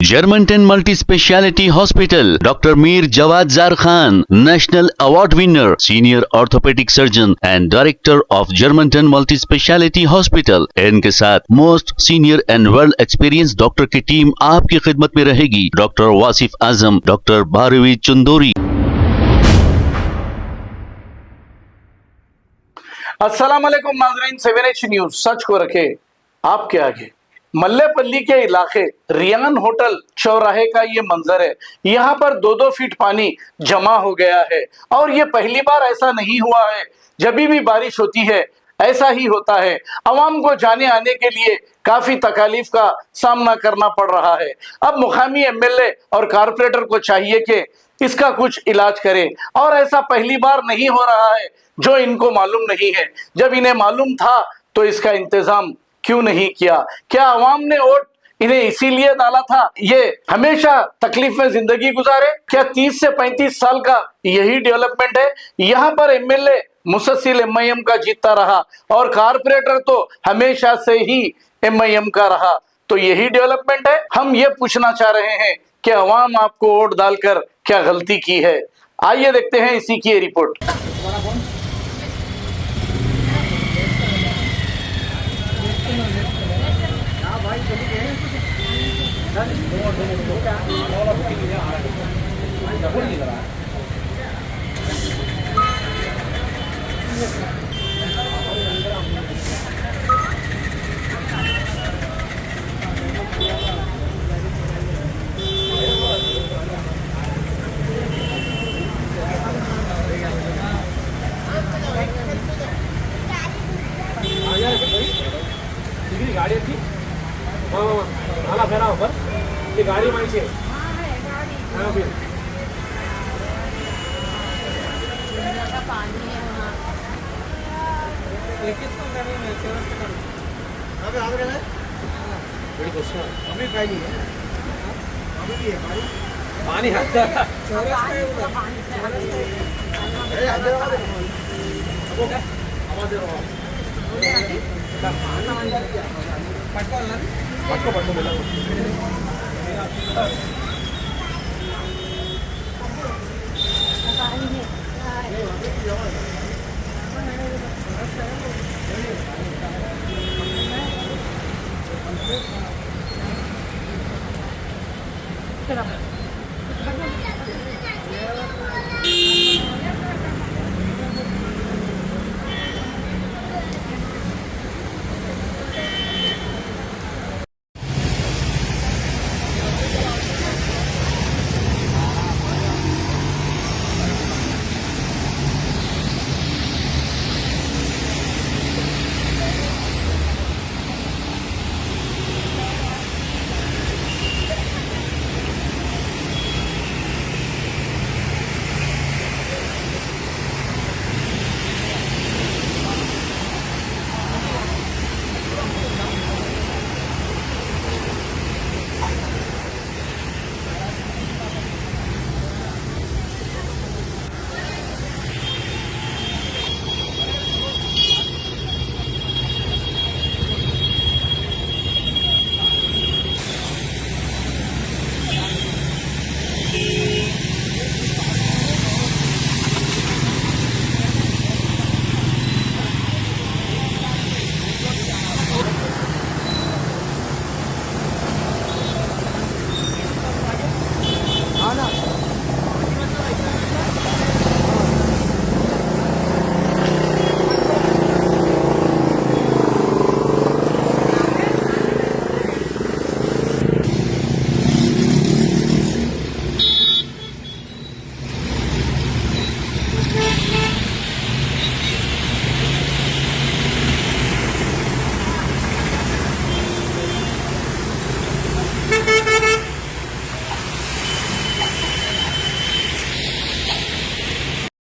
Germantown Multi Speciality Hospital, Dr. Mir Jawad Zar Khan, National Award winner, Senior Orthopedic Surgeon and Director of Germantown Multi Speciality Hospital। इनके साथ most senior and world experience doctor की team आपकी खिदमत में रहेगी। Doctor Wasif Azam, doctor Bharvi Chandori. अस्सलाम वालेकुम नाज़रीन, 7H न्यूज सच को रखे आपके आगे। मल्लेपल्ली के इलाके रियान होटल चौराहे का ये मंजर है। यहाँ पर 2-2 फीट पानी जमा हो गया है और ये पहली बार ऐसा नहीं हुआ है। जब भी बारिश होती है ऐसा ही होता है। आवाम को जाने आने के लिए काफी तकालीफ का सामना करना पड़ रहा है। अब मुकामी एमएलए और कारपोरेटर को चाहिए कि इसका कुछ इलाज करें और ऐसा पहली बार नहीं हो रहा है जो इनको मालूम नहीं है। जब इन्हें मालूम था तो इसका इंतजाम क्यों नहीं किया? क्या आवाम ने वोट इन्हें इसीलिए डाला था ये हमेशा तकलीफ में जिंदगी गुजारे? क्या 30 से 35 साल का यही डेवलपमेंट है? यहाँ पर एमएलए मुसलसिल एमआईएम का जीतता रहा और कारपोरेटर तो हमेशा से ही एमआईएम का रहा, तो यही डेवलपमेंट है? हम ये पूछना चाह रहे हैं कि अवाम आपको वोट डालकर क्या गलती की है। आइए देखते हैं इसी की रिपोर्ट। गाड़ी थी नाला फेरा ऊपर ये गाड़ी माहिती आहे हाँ फिर पानी है वहाँ पानी पट्टो पट्टो मिला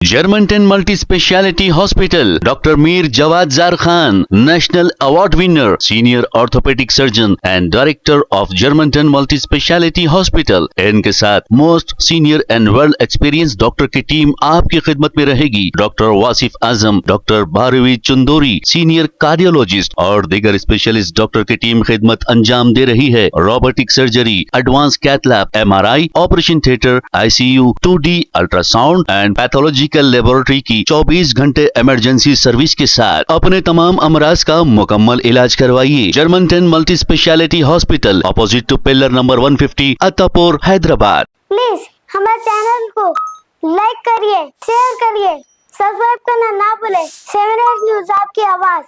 Germantown multi speciality hospital, doctor Mir Jawad Jar Khan, national award winner, senior orthopaedic surgeon and director of Germantown multi speciality hospital. इनके साथ most senior and world experience doctor की टीम आपकी खिदमत में रहेगी। Doctor Wasif Azam, doctor Bharvi Chandori, senior cardiologist और दीगर स्पेशलिस्ट डॉक्टर की टीम खिदमत अंजाम दे रही है। Robotic surgery, advance cath lab, MRI, operation theatre, ICU, 2D ultrasound and pathological laboratory की 24 घंटे इमरजेंसी सर्विस के साथ अपने तमाम अमराज का मुकम्मल इलाज करवाइए। जर्मनटन multi speciality hospital, opposite to pillar number 150, Attapur, Hyderabad. Please हमारे चैनल को लाइक करिए, शेयर करिए, सब्सक्राइब करना ना भूले। 7 न्यूज़ आपकी आवाज।